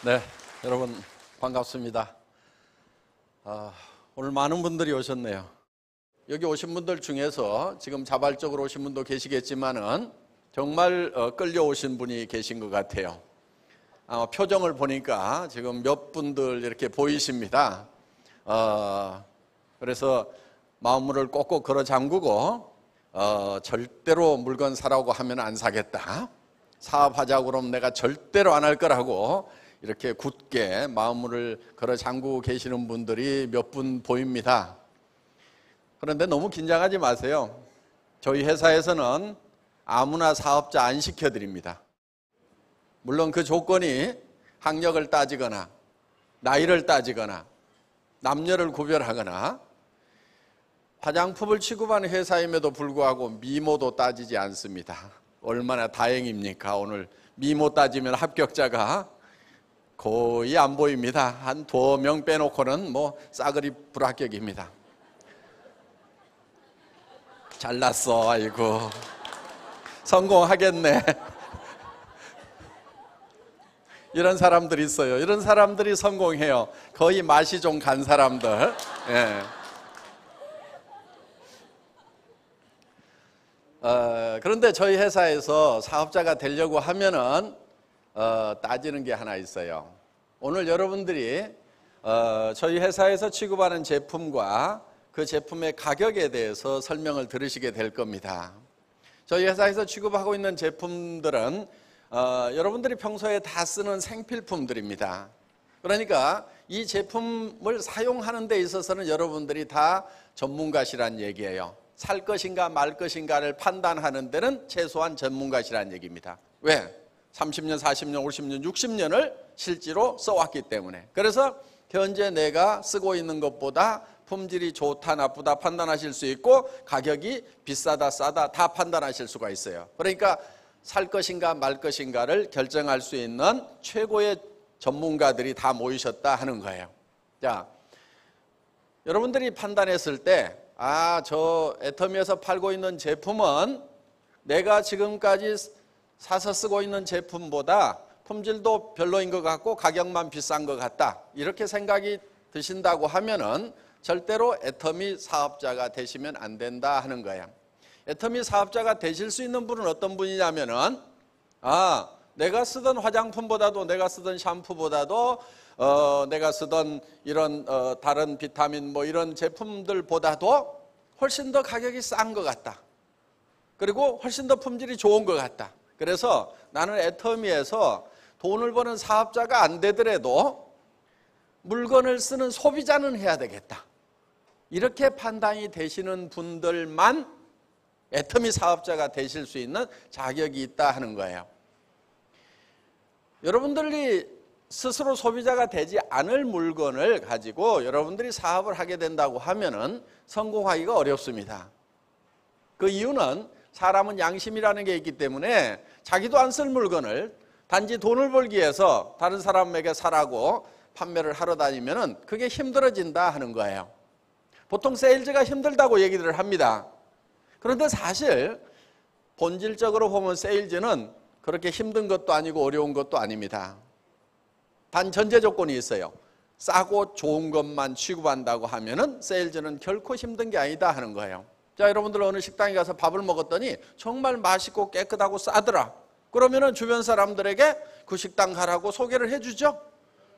네, 여러분 반갑습니다. 오늘 많은 분들이 오셨네요. 여기 오신 분들 중에서 지금 자발적으로 오신 분도 계시겠지만은 정말 끌려오신 분이 계신 것 같아요. 표정을 보니까 지금 몇 분들 이렇게 보이십니다. 그래서 마음문을 꼭꼭 걸어 잠그고 절대로 물건 사라고 하면 안 사겠다. 사업하자고 그러면 내가 절대로 안 할 거라고 이렇게 굳게 마음문을 걸어 잠그고 계시는 분들이 몇 분 보입니다. 그런데 너무 긴장하지 마세요. 저희 회사에서는 아무나 사업자 안 시켜드립니다. 물론 그 조건이 학력을 따지거나 나이를 따지거나 남녀를 구별하거나 화장품을 취급하는 회사임에도 불구하고 미모도 따지지 않습니다. 얼마나 다행입니까? 오늘 미모 따지면 합격자가 거의 안 보입니다. 한 2명 빼놓고는 뭐 싸그리 불합격입니다. 잘났어. 아이고 성공하겠네. 이런 사람들이 있어요. 이런 사람들이 성공해요. 거의 맛이 좀 간 사람들. 예. 그런데 저희 회사에서 사업자가 되려고 하면은 따지는 게 하나 있어요. 오늘 여러분들이 저희 회사에서 취급하는 제품과 그 제품의 가격에 대해서 설명을 들으시게 될 겁니다. 저희 회사에서 취급하고 있는 제품들은 여러분들이 평소에 다 쓰는 생필품들입니다. 그러니까 이 제품을 사용하는 데 있어서는 여러분들이 다 전문가시란 얘기예요. 살 것인가 말 것인가를 판단하는 데는 최소한 전문가시란 얘기입니다. 왜? 30년, 40년, 50년, 60년을 실제로 써왔기 때문에. 그래서 현재 내가 쓰고 있는 것보다 품질이 좋다 나쁘다 판단하실 수 있고 가격이 비싸다 싸다 다 판단하실 수가 있어요. 그러니까 살 것인가 말 것인가를 결정할 수 있는 최고의 전문가들이 다 모이셨다 하는 거예요. 자, 여러분들이 판단했을 때 저 애터미에서 팔고 있는 제품은 내가 지금까지 사서 쓰고 있는 제품보다 품질도 별로인 것 같고 가격만 비싼 것 같다. 이렇게 생각이 드신다고 하면은 절대로 애터미 사업자가 되시면 안 된다 하는 거예요. 애터미 사업자가 되실 수 있는 분은 어떤 분이냐면은 내가 쓰던 화장품보다도 내가 쓰던 샴푸보다도 내가 쓰던 이런 다른 비타민 뭐 이런 제품들보다도 훨씬 더 가격이 싼 것 같다. 그리고 훨씬 더 품질이 좋은 것 같다. 그래서 나는 애터미에서 돈을 버는 사업자가 안 되더라도 물건을 쓰는 소비자는 해야 되겠다. 이렇게 판단이 되시는 분들만 애터미 사업자가 되실 수 있는 자격이 있다 하는 거예요. 여러분들이 스스로 소비자가 되지 않을 물건을 가지고 여러분들이 사업을 하게 된다고 하면은 성공하기가 어렵습니다. 그 이유는 사람은 양심이라는 게 있기 때문에 자기도 안 쓸 물건을 단지 돈을 벌기 위해서 다른 사람에게 사라고 판매를 하러 다니면은 그게 힘들어진다 하는 거예요. 보통 세일즈가 힘들다고 얘기를 합니다. 그런데 사실 본질적으로 보면 세일즈는 그렇게 힘든 것도 아니고 어려운 것도 아닙니다. 단 전제 조건이 있어요. 싸고 좋은 것만 취급한다고 하면은 세일즈는 결코 힘든 게 아니다 하는 거예요. 자, 여러분들 어느 식당에 가서 밥을 먹었더니 정말 맛있고 깨끗하고 싸더라. 그러면은 주변 사람들에게 그 식당 가라고 소개를 해주죠.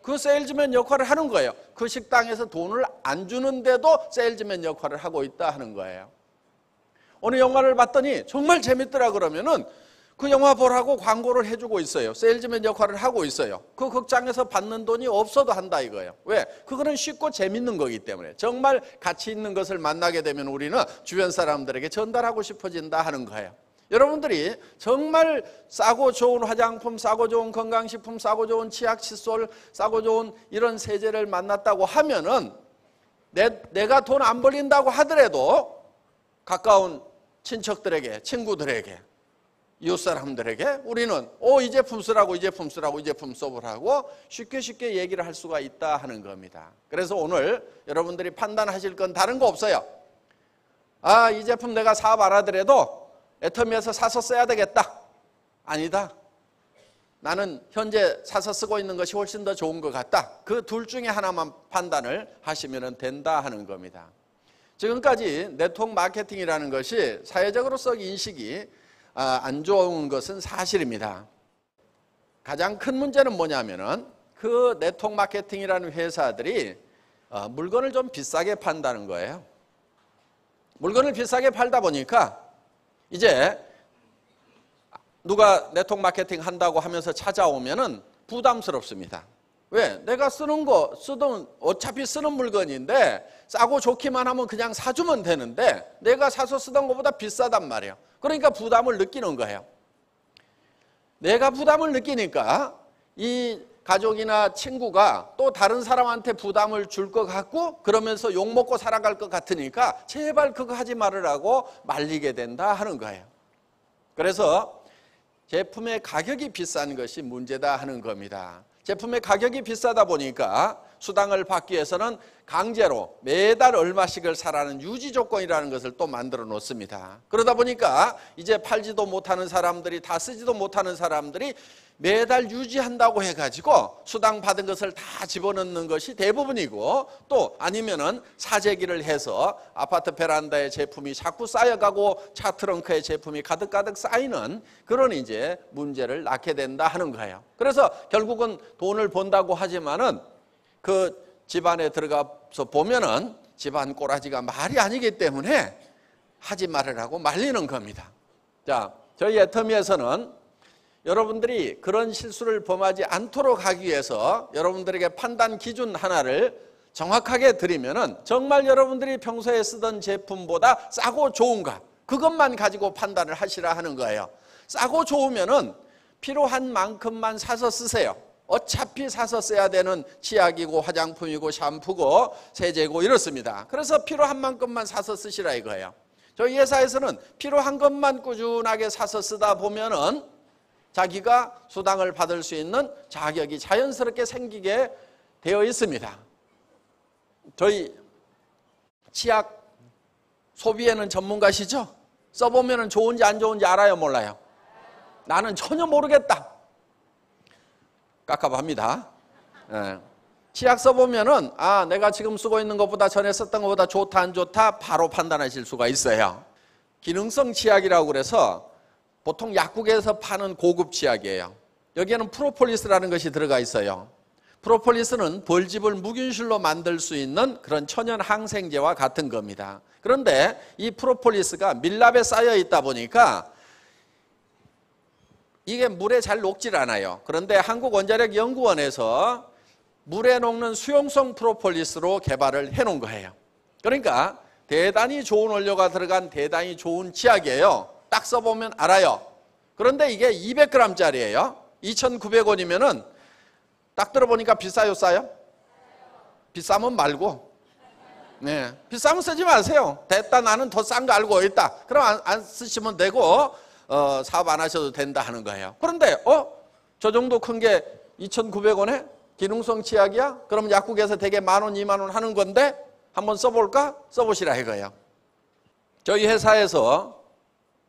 그 세일즈맨 역할을 하는 거예요. 그 식당에서 돈을 안 주는데도 세일즈맨 역할을 하고 있다 하는 거예요. 어느 영화를 봤더니 정말 재밌더라 그러면은 그 영화 보라고 광고를 해주고 있어요. 세일즈맨 역할을 하고 있어요. 그 극장에서 받는 돈이 없어도 한다 이거예요. 왜? 그거는 쉽고 재밌는 거기 때문에. 정말 가치 있는 것을 만나게 되면 우리는 주변 사람들에게 전달하고 싶어진다 하는 거예요. 여러분들이 정말 싸고 좋은 화장품, 싸고 좋은 건강식품, 싸고 좋은 치약, 칫솔, 싸고 좋은 이런 세제를 만났다고 하면은 내가 돈 안 벌린다고 하더라도 가까운 친척들에게, 친구들에게, 이웃 사람들에게 우리는 이 제품 쓰라고 이 제품 쓰라고 이 제품 써보라고 쉽게 얘기를 할 수가 있다 하는 겁니다. 그래서 오늘 여러분들이 판단하실 건 다른 거 없어요. 이 제품 내가 사업 안 하더라도 애터미에서 사서 써야 되겠다. 아니다. 나는 현재 사서 쓰고 있는 것이 훨씬 더 좋은 것 같다. 그 둘 중에 하나만 판단을 하시면 된다 하는 겁니다. 지금까지 네트워크 마케팅이라는 것이 사회적으로서 인식이 안 좋은 것은 사실입니다. 가장 큰 문제는 뭐냐면은 그 네트워크 마케팅이라는 회사들이 물건을 좀 비싸게 판다는 거예요. 물건을 비싸게 팔다 보니까 이제 누가 네트워크 마케팅 한다고 하면서 찾아오면은 부담스럽습니다. 왜? 내가 쓰던 어차피 쓰는 물건인데 싸고 좋기만 하면 그냥 사주면 되는데 내가 사서 쓰던 것보다 비싸단 말이에요. 그러니까 부담을 느끼는 거예요. 내가 부담을 느끼니까 이 가족이나 친구가 또 다른 사람한테 부담을 줄 것 같고 그러면서 욕먹고 살아갈 것 같으니까 제발 그거 하지 말으라고 말리게 된다 하는 거예요. 그래서 제품의 가격이 비싼 것이 문제다 하는 겁니다. 제품의 가격이 비싸다 보니까 수당을 받기 위해서는 강제로 매달 얼마씩을 사라는 유지 조건이라는 것을 또 만들어 놓습니다. 그러다 보니까 이제 팔지도 못하는 사람들이, 다 쓰지도 못하는 사람들이 매달 유지한다고 해가지고 수당 받은 것을 다 집어넣는 것이 대부분이고, 또 아니면은 사재기를 해서 아파트 베란다에 제품이 자꾸 쌓여가고 차 트렁크에 제품이 가득가득 쌓이는 그런 이제 문제를 낳게 된다 하는 거예요. 그래서 결국은 돈을 번다고 하지만은 그 집안에 들어가서 보면은 집안 꼬라지가 말이 아니기 때문에 하지 말으라고 말리는 겁니다. 자, 저희 애터미에서는 여러분들이 그런 실수를 범하지 않도록 하기 위해서 여러분들에게 판단 기준 하나를 정확하게 드리면은 정말 여러분들이 평소에 쓰던 제품보다 싸고 좋은가, 그것만 가지고 판단을 하시라 하는 거예요. 싸고 좋으면은 필요한 만큼만 사서 쓰세요. 어차피 사서 써야 되는 치약이고 화장품이고 샴푸고 세제고 이렇습니다. 그래서 필요한 만큼만 사서 쓰시라 이거예요. 저희 회사에서는 필요한 것만 꾸준하게 사서 쓰다 보면은 자기가 수당을 받을 수 있는 자격이 자연스럽게 생기게 되어 있습니다. 저희 치약 소비에는 전문가시죠? 써보면 좋은지 안 좋은지 알아요, 몰라요? 나는 전혀 모르겠다. 깝깝합니다. 예. 치약 써보면은 내가 지금 쓰고 있는 것보다 전에 썼던 것보다 좋다 안 좋다 바로 판단하실 수가 있어요. 기능성 치약이라고 그래서 보통 약국에서 파는 고급 치약이에요. 여기에는 프로폴리스라는 것이 들어가 있어요. 프로폴리스는 벌집을 무균실로 만들 수 있는 그런 천연 항생제와 같은 겁니다. 그런데 이 프로폴리스가 밀랍에 쌓여 있다 보니까 이게 물에 잘 녹질 않아요. 그런데 한국원자력연구원에서 물에 녹는 수용성 프로폴리스로 개발을 해놓은 거예요. 그러니까 대단히 좋은 원료가 들어간 대단히 좋은 치약이에요. 딱 써보면 알아요. 그런데 이게 200g짜리예요. 2,900원이면은 딱 들어보니까 비싸요, 싸요? 비싸면 말고. 네, 비싸면 쓰지 마세요. 됐다, 나는 더 싼 거 알고 있다. 그럼 안 쓰시면 되고 사업 안 하셔도 된다 하는 거예요. 그런데 저 정도 큰 게 2,900원에 기능성 치약이야? 그럼 약국에서 되게 10,000원, 20,000원 하는 건데 한번 써볼까? 써보시라 이거예요. 저희 회사에서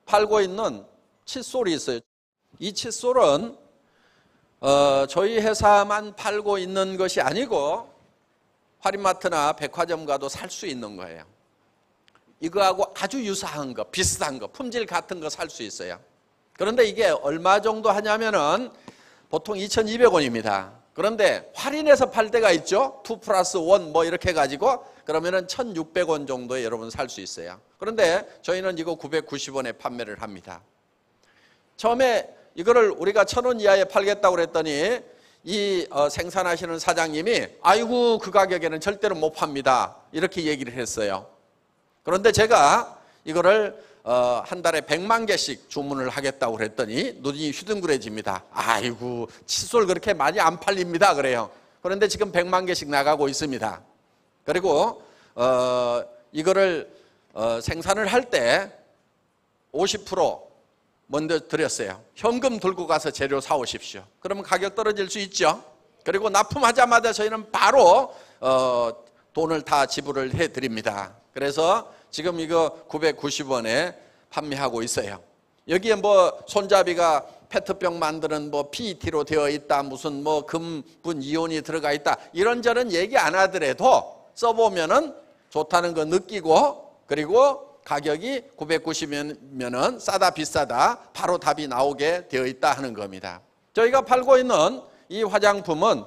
팔고 있는 칫솔이 있어요. 이 칫솔은 저희 회사만 팔고 있는 것이 아니고 할인마트나 백화점 가도 살 수 있는 거예요. 이거하고 아주 유사한 거, 비슷한 거, 품질 같은 거 살 수 있어요. 그런데 이게 얼마 정도 하냐면은 보통 2,200원입니다. 그런데 할인해서 팔 때가 있죠. 2+1 뭐 이렇게 해가지고 그러면은 1,600원 정도에 여러분 살 수 있어요. 그런데 저희는 이거 990원에 판매를 합니다. 처음에 이거를 우리가 1,000원 이하에 팔겠다고 그랬더니 이 생산하시는 사장님이 아이고 그 가격에는 절대로 못 팝니다. 이렇게 얘기를 했어요. 그런데 제가 이거를 한 달에 100만 개씩 주문을 하겠다고 그랬더니 눈이 휘둥그레집니다. 아이고 칫솔 그렇게 많이 안 팔립니다 그래요. 그런데 지금 100만 개씩 나가고 있습니다. 그리고 이거를 생산을 할 때 50% 먼저 드렸어요. 현금 들고 가서 재료 사오십시오. 그러면 가격 떨어질 수 있죠. 그리고 납품하자마자 저희는 바로 돈을 다 지불을 해드립니다. 그래서 지금 이거 990원에 판매하고 있어요. 여기에 뭐 손잡이가 페트병 만드는 뭐 PET로 되어 있다, 무슨 뭐 금분 이온이 들어가 있다, 이런저런 얘기 안 하더라도 써보면은 좋다는 거 느끼고, 그리고 가격이 990이면은 싸다 비싸다 바로 답이 나오게 되어 있다 하는 겁니다. 저희가 팔고 있는 이 화장품은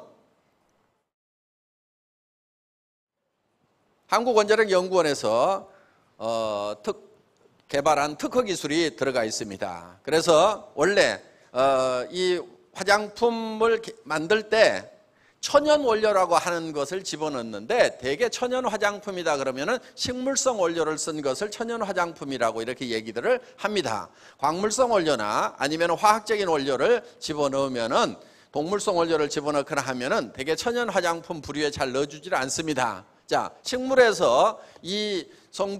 한국원자력연구원에서 개발한 특허 기술이 들어가 있습니다. 그래서 원래 이 화장품을 만들 때 천연 원료라고 하는 것을 집어넣는데, 대개 천연 화장품이다 그러면은 식물성 원료를 쓴 것을 천연 화장품이라고 이렇게 얘기들을 합니다. 광물성 원료나 아니면 화학적인 원료를 집어넣으면은, 동물성 원료를 집어넣거나 하면은 대개 천연 화장품 부류에 잘 넣어주질 않습니다. 자, 식물에서 이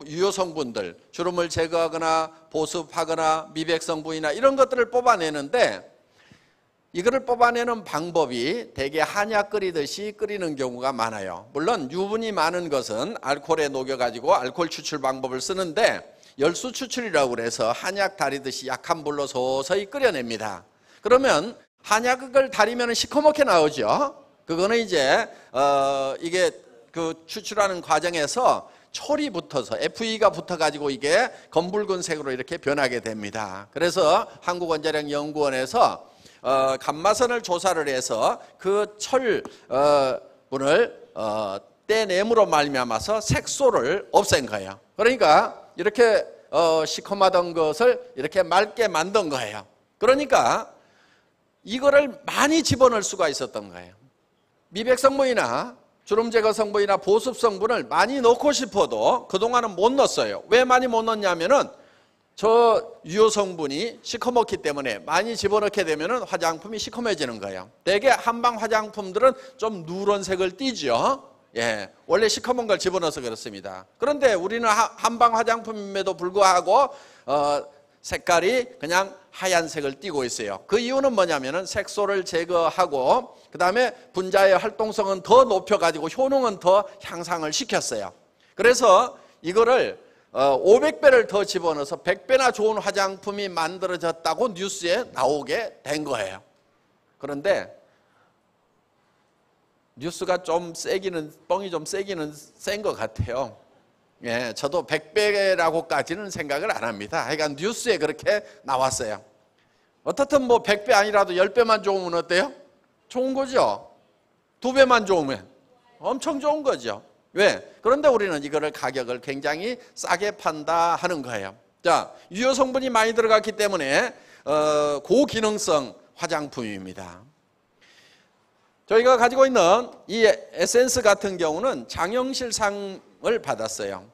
유효 성분들, 주름을 제거하거나 보습하거나 미백 성분이나 이런 것들을 뽑아내는데, 이거를 뽑아내는 방법이 대개 한약 끓이듯이 끓이는 경우가 많아요. 물론 유분이 많은 것은 알코올에 녹여가지고 알코올 추출 방법을 쓰는데, 열수 추출이라고 그래서 한약 다리듯이 약한 불로 서서히 끓여냅니다. 그러면 한약을 다리면 시커멓게 나오죠. 그거는 이제 이게 그 추출하는 과정에서 철이 붙어서 FE가 붙어가지고 이게 검붉은색으로 이렇게 변하게 됩니다. 그래서 한국원자력연구원에서 감마선을 조사를 해서 그 철분을 떼냄으로 말미암아서 색소를 없앤 거예요. 그러니까 이렇게 시커마던 것을 이렇게 맑게 만든 거예요. 그러니까 이거를 많이 집어넣을 수가 있었던 거예요. 미백 성분이나 주름 제거 성분이나 보습 성분을 많이 넣고 싶어도 그동안은 못 넣었어요. 왜 많이 못 넣냐면은 저 유효 성분이 시커멓기 때문에 많이 집어넣게 되면 화장품이 시커매지는 거예요. 대개 한방 화장품들은 좀 누런색을 띠죠. 예, 원래 시커먼 걸 집어넣어서 그렇습니다. 그런데 우리는 한방 화장품임에도 불구하고 색깔이 그냥 하얀색을 띠고 있어요. 그 이유는 뭐냐면은 색소를 제거하고 그 다음에 분자의 활동성은 더 높여가지고 효능은 더 향상을 시켰어요. 그래서 이거를 500배를 더 집어넣어서 100배나 좋은 화장품이 만들어졌다고 뉴스에 나오게 된 거예요. 그런데 뉴스가 좀 세기는, 뻥이 좀 세기는 센 것 같아요. 예, 저도 100배라고까지는 생각을 안 합니다. 하여간 뉴스에 그렇게 나왔어요. 어떻든 뭐 100배 아니라도 10배만 좋으면 어때요? 좋은 거죠. 2배만 좋으면 엄청 좋은 거죠. 왜? 그런데 우리는 이거를 가격을 굉장히 싸게 판다 하는 거예요. 자, 유효 성분이 많이 들어갔기 때문에 고기능성 화장품입니다. 저희가 가지고 있는 이 에센스 같은 경우는 장영실상을 받았어요.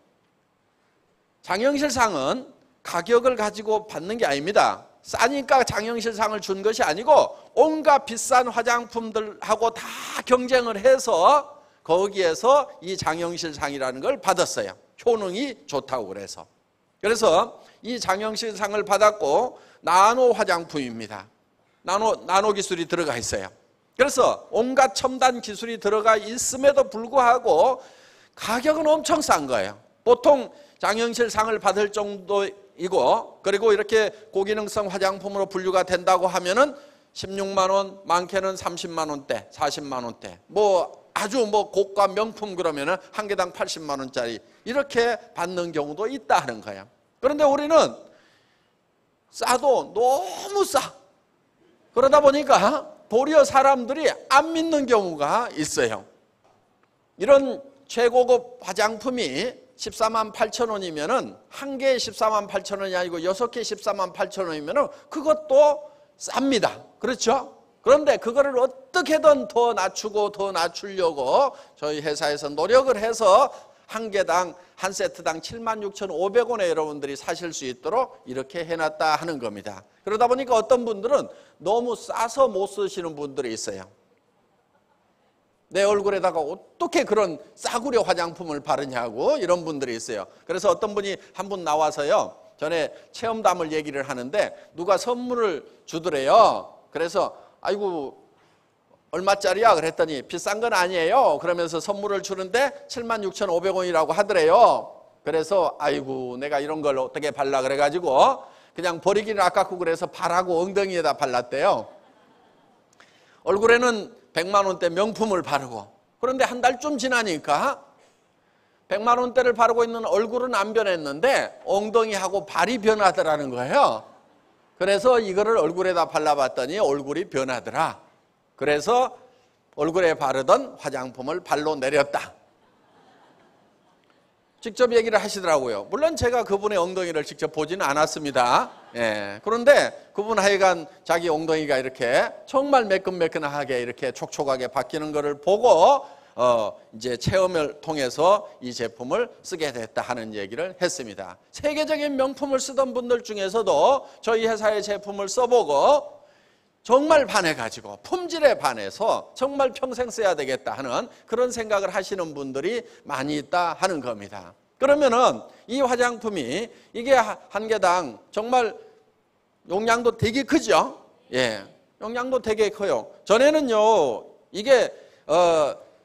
장영실상은 가격을 가지고 받는 게 아닙니다. 싸니까 장영실상을 준 것이 아니고 온갖 비싼 화장품들하고 다 경쟁을 해서 거기에서 이 장영실상이라는 걸 받았어요. 효능이 좋다고 그래서. 그래서 이 장영실상을 받았고 나노 화장품입니다. 나노 기술이 들어가 있어요. 그래서 온갖 첨단 기술이 들어가 있음에도 불구하고 가격은 엄청 싼 거예요. 보통 장영실상을 받을 정도이고, 그리고 이렇게 고기능성 화장품으로 분류가 된다고 하면은 16만 원, 많게는 30만 원대, 40만 원대, 뭐 아주 뭐 고가 명품 그러면은 한 개당 80만 원짜리 이렇게 받는 경우도 있다 하는 거예요. 그런데 우리는 싸도 너무 싸. 그러다 보니까 도리어 사람들이 안 믿는 경우가 있어요. 이런 최고급 화장품이 14만 8천 원이면은 한 개에 14만 8천 원이 아니고 6개 14만 8천 원이면은 그것도 쌉니다. 그렇죠? 그런데 그거를 어떻게든 더 낮추고 더 낮추려고 저희 회사에서 노력을 해서 한 개당 한 세트당 76,500원에 여러분들이 사실 수 있도록 이렇게 해놨다 하는 겁니다. 그러다 보니까 어떤 분들은 너무 싸서 못 쓰시는 분들이 있어요. 내 얼굴에다가 어떻게 그런 싸구려 화장품을 바르냐고 이런 분들이 있어요. 그래서 어떤 분이 한 분 나와서요, 전에 체험담을 얘기를 하는데 누가 선물을 주더래요. 그래서 아이고 얼마짜리야? 그랬더니 비싼 건 아니에요. 그러면서 선물을 주는데 76,500원이라고 하더래요. 그래서 아이고 내가 이런 걸 어떻게 발라 그래가지고 그냥 버리기는 아깝고 그래서 발하고 엉덩이에다 발랐대요. 얼굴에는 100만 원대 명품을 바르고, 그런데 한 달쯤 지나니까 100만 원대를 바르고 있는 얼굴은 안 변했는데 엉덩이하고 발이 변하더라는 거예요. 그래서 이거를 얼굴에다 발라봤더니 얼굴이 변하더라. 그래서 얼굴에 바르던 화장품을 발로 내렸다. 직접 얘기를 하시더라고요. 물론 제가 그분의 엉덩이를 직접 보지는 않았습니다. 예. 그런데 그분 하여간 자기 엉덩이가 이렇게 정말 매끈매끈하게 이렇게 촉촉하게 바뀌는 것을 보고 이제 체험을 통해서 이 제품을 쓰게 됐다 하는 얘기를 했습니다. 세계적인 명품을 쓰던 분들 중에서도 저희 회사의 제품을 써보고 정말 반해가지고 품질에 반해서 정말 평생 써야 되겠다 하는 그런 생각을 하시는 분들이 많이 있다 하는 겁니다. 그러면은 이 화장품이 이게 한 개당 정말 용량도 되게 크죠? 예. 용량도 되게 커요. 전에는요, 이게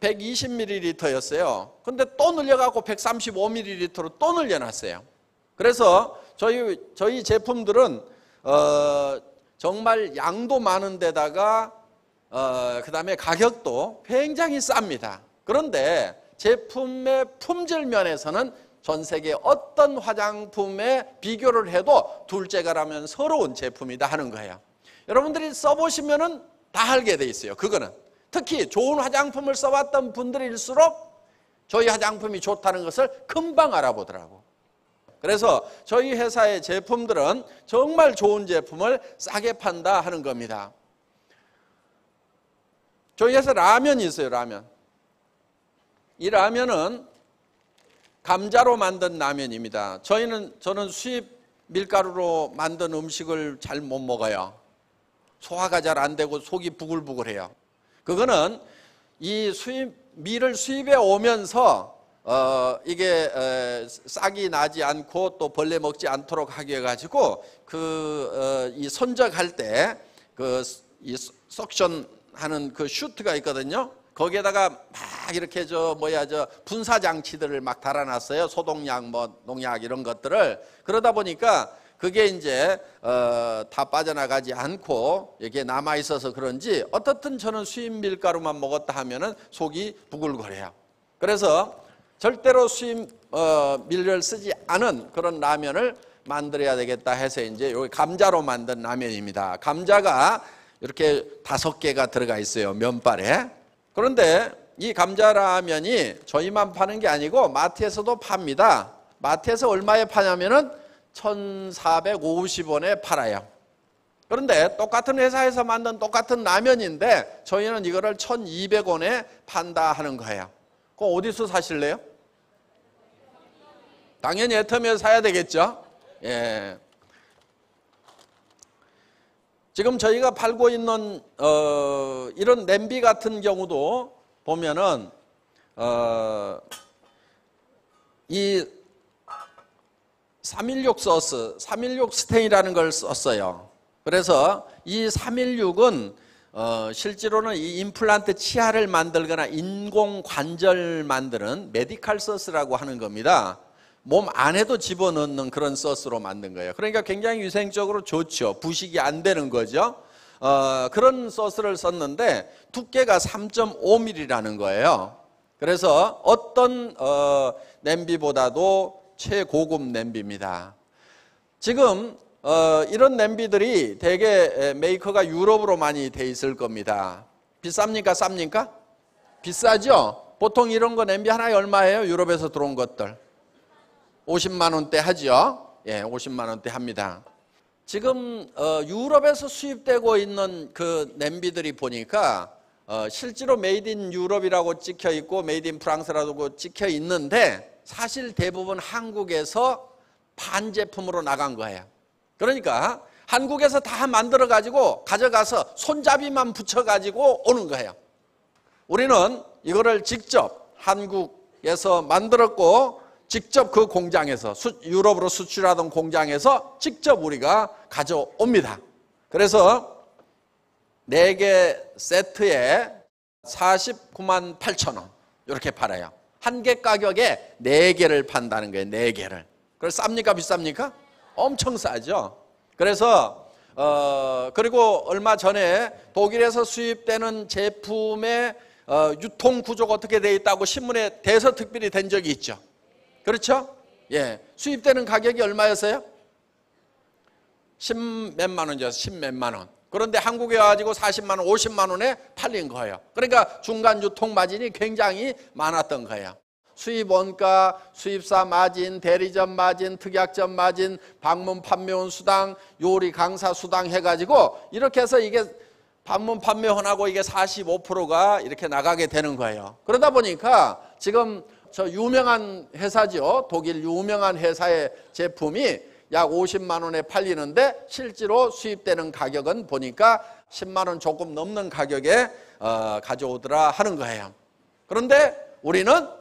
120ml였어요. 근데 또 늘려갖고 135ml로 또 늘려놨어요. 그래서 저희 제품들은 정말 양도 많은 데다가 그 다음에 가격도 굉장히 쌉니다. 그런데 제품의 품질 면에서는 전 세계 어떤 화장품에 비교를 해도 둘째가라면 서러운 제품이다 하는 거예요. 여러분들이 써보시면은 다 알게 돼 있어요. 그거는 특히 좋은 화장품을 써봤던 분들일수록 저희 화장품이 좋다는 것을 금방 알아보더라고. 그래서 저희 회사의 제품들은 정말 좋은 제품을 싸게 판다 하는 겁니다. 저희 회사 라면이 있어요. 라면. 이 라면은 감자로 만든 라면입니다. 저는 수입 밀가루로 만든 음식을 잘 못 먹어요. 소화가 잘 안 되고 속이 부글부글해요. 그거는 이 밀을 수입해 오면서 이게 싹이 나지 않고 또 벌레 먹지 않도록 하기 위해 가지고 이 손적할 때 이 석션 하는 그 슈트가 있거든요. 거기에다가 막 이렇게 분사 장치들을 막 달아놨어요. 소독약, 농약 이런 것들을. 그러다 보니까 그게 이제 다 빠져나가지 않고 이게 남아 있어서 그런지 어떻든 저는 수입 밀가루만 먹었다 하면은 속이 부글거려요. 그래서 절대로 수입 밀을 쓰지 않은 그런 라면을 만들어야 되겠다 해서 이제 여기 감자로 만든 라면입니다. 감자가 이렇게 5개가 들어가 있어요. 면발에. 그런데 이 감자 라면이 저희만 파는 게 아니고 마트에서도 팝니다. 마트에서 얼마에 파냐면은 1,450원에 팔아요. 그런데 똑같은 회사에서 만든 똑같은 라면인데 저희는 이거를 1,200원에 판다 하는 거예요. 그럼 어디서 사실래요? 당연히 애터미에서 사야 되겠죠. 예. 지금 저희가 팔고 있는 이런 냄비 같은 경우도 보면은 이 316 소스, 316 스테인이라는 걸 썼어요. 그래서 이 316은 실제로는 이 임플란트 치아를 만들거나 인공 관절 만드는 메디칼 소스라고 하는 겁니다. 몸 안에도 집어넣는 그런 소스로 만든 거예요. 그러니까 굉장히 위생적으로 좋죠. 부식이 안 되는 거죠. 그런 소스를 썼는데 두께가 3.5mm라는 거예요. 그래서 어떤 냄비보다도 최고급 냄비입니다. 지금 이런 냄비들이 대개 메이커가 유럽으로 많이 돼 있을 겁니다. 비쌉니까? 쌉니까? 비싸죠? 보통 이런 거 냄비 하나에 얼마예요? 유럽에서 들어온 것들 50만 원대 하죠? 예, 50만 원대 합니다. 지금 유럽에서 수입되고 있는 그 냄비들이 보니까 실제로 메이드 인 유럽이라고 찍혀 있고 메이드 인 프랑스라고 찍혀 있는데 사실 대부분 한국에서 반제품으로 나간 거예요. 그러니까 한국에서 다 만들어 가지고 가져가서 손잡이만 붙여 가지고 오는 거예요. 우리는 이거를 직접 한국에서 만들었고 직접 그 공장에서 유럽으로 수출하던 공장에서 직접 우리가 가져옵니다. 그래서 4개 세트에 49만 8천 원 이렇게 팔아요. 한 개 가격에 4개를 판다는 거예요. 4개를. 그래서 쌉니까 비쌉니까? 엄청 싸죠. 그래서 그리고 얼마 전에 독일에서 수입되는 제품의 유통 구조가 어떻게 되어 있다고 신문에 대서특필이 된 적이 있죠. 그렇죠? 예, 수입되는 가격이 얼마였어요? 10몇만 원이죠. 10몇만 원. 그런데 한국에 와가지고 40만 원, 50만 원에 팔린 거예요. 그러니까 중간 유통 마진이 굉장히 많았던 거예요. 수입 원가, 수입사 마진, 대리점 마진, 특약점 마진, 방문 판매원 수당, 요리 강사 수당 해가지고 이렇게 해서 이게 방문 판매원하고 이게 45%가 이렇게 나가게 되는 거예요. 그러다 보니까 지금 저 유명한 회사죠. 독일 유명한 회사의 제품이 약 50만 원에 팔리는데 실제로 수입되는 가격은 보니까 10만 원 조금 넘는 가격에 가져오더라 하는 거예요. 그런데 우리는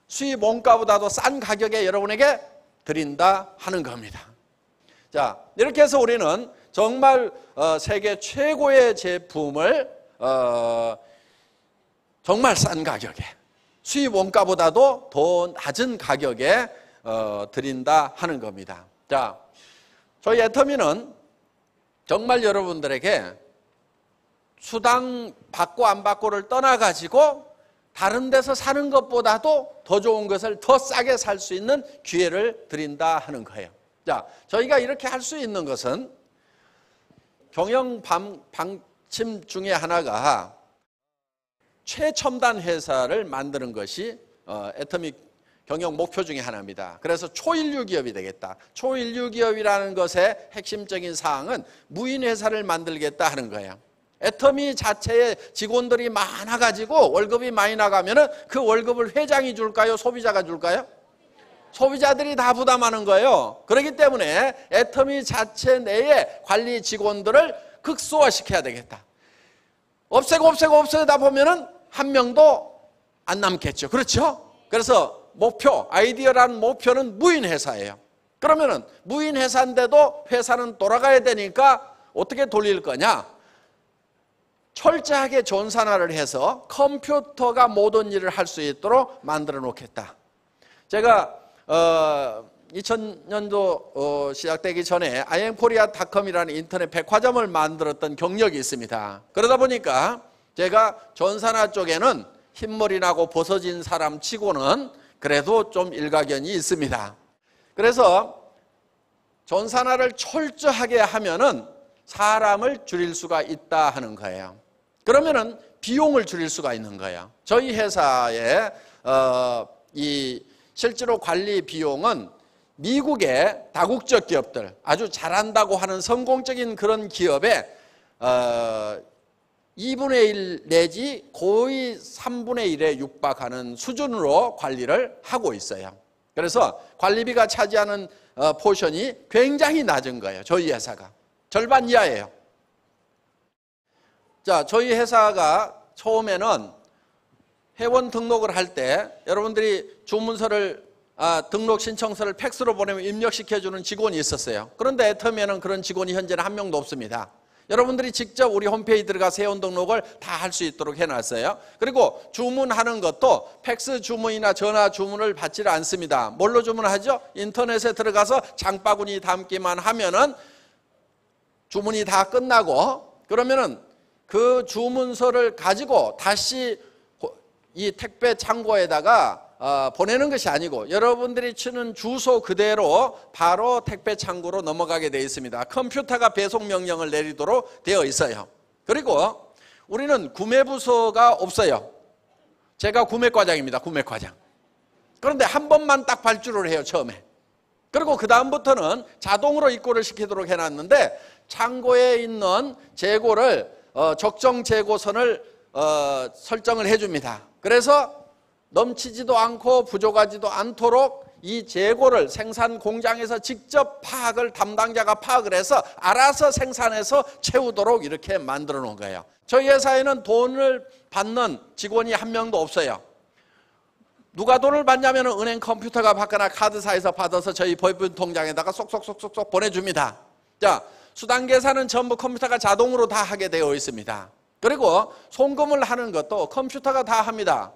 수입 원가보다도 싼 가격에 여러분에게 드린다 하는 겁니다. 자, 이렇게 해서 우리는 정말 세계 최고의 제품을 정말 싼 가격에 수입 원가보다도 더 낮은 가격에 드린다 하는 겁니다. 자, 저희 애터미는 정말 여러분들에게 수당 받고 안 받고를 떠나가지고 다른 데서 사는 것보다도 더 좋은 것을 더 싸게 살 수 있는 기회를 드린다 하는 거예요. 자, 저희가 이렇게 할 수 있는 것은 경영 방침 중에 하나가 최첨단 회사를 만드는 것이 애터미 경영 목표 중에 하나입니다. 그래서 초인류 기업이 되겠다. 초인류 기업이라는 것의 핵심적인 사항은 무인 회사를 만들겠다 하는 거예요. 애터미 자체에 직원들이 많아가지고 월급이 많이 나가면은 그 월급을 회장이 줄까요? 소비자가 줄까요? 소비자들이 다 부담하는 거예요. 그렇기 때문에 애터미 자체 내에 관리 직원들을 극소화시켜야 되겠다. 없애다 보면은 한 명도 안 남겠죠. 그렇죠? 그래서 목표, 아이디어라는 목표는 무인 회사예요. 그러면은 무인 회사인데도 회사는 돌아가야 되니까 어떻게 돌릴 거냐? 철저하게 전산화를 해서 컴퓨터가 모든 일을 할 수 있도록 만들어 놓겠다. 제가 2000년도 시작되기 전에 IamKorea.com이라는 인터넷 백화점을 만들었던 경력이 있습니다. 그러다 보니까 제가 전산화 쪽에는 흰머리 나고 벗어진 사람 치고는 그래도 좀 일가견이 있습니다. 그래서 전산화를 철저하게 하면은 사람을 줄일 수가 있다 하는 거예요. 그러면은 비용을 줄일 수가 있는 거예요. 저희 회사의 이 실제로 관리 비용은 미국의 다국적 기업들, 아주 잘한다고 하는 성공적인 그런 기업에 2분의 1 내지 거의 3분의 1에 육박하는 수준으로 관리를 하고 있어요. 그래서 관리비가 차지하는 포션이 굉장히 낮은 거예요. 저희 회사가. 절반 이하예요. 자, 저희 회사가 처음에는 회원 등록을 할 때 여러분들이 주문서를 등록 신청서를 팩스로 보내면 입력시켜주는 직원이 있었어요. 그런데 애터미에는 그런 직원이 현재는 한 명도 없습니다. 여러분들이 직접 우리 홈페이지 들어가서 회원 등록을 다 할 수 있도록 해놨어요. 그리고 주문하는 것도 팩스 주문이나 전화 주문을 받지를 않습니다. 뭘로 주문하죠? 인터넷에 들어가서 장바구니 담기만 하면은 주문이 다 끝나고, 그러면은 그 주문서를 가지고 다시 이 택배 창고에다가 보내는 것이 아니고 여러분들이 치는 주소 그대로 바로 택배 창고로 넘어가게 되어 있습니다. 컴퓨터가 배송 명령을 내리도록 되어 있어요. 그리고 우리는 구매부서가 없어요. 제가 구매과장입니다. 구매과장. 그런데 한 번만 딱 발주를 해요, 처음에. 그리고 그 다음부터는 자동으로 입고를 시키도록 해놨는데 창고에 있는 재고를 적정 재고선을 설정을 해줍니다. 그래서 넘치지도 않고 부족하지도 않도록 이 재고를 생산 공장에서 직접 파악을, 담당자가 파악을 해서 알아서 생산해서 채우도록 이렇게 만들어 놓은 거예요. 저희 회사에는 돈을 받는 직원이 한 명도 없어요. 누가 돈을 받냐면 은행 컴퓨터가 받거나 카드사에서 받아서 저희 법인 통장에다가 쏙쏙쏙쏙 보내줍니다. 자, 수당 계산은 전부 컴퓨터가 자동으로 다 하게 되어 있습니다. 그리고 송금을 하는 것도 컴퓨터가 다 합니다.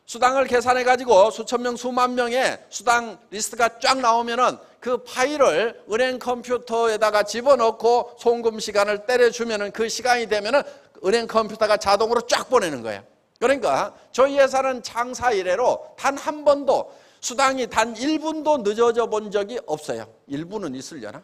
수당을 계산해 가지고 수천 명, 수만 명의 수당 리스트가 쫙 나오면은 그 파일을 은행 컴퓨터에다가 집어넣고 송금 시간을 때려주면은 그 시간이 되면은 은행 컴퓨터가 자동으로 쫙 보내는 거예요. 그러니까 저희 회사는 창사 이래로 단 한 번도 수당이 단 1분도 늦어져 본 적이 없어요. 1분은 있으려나?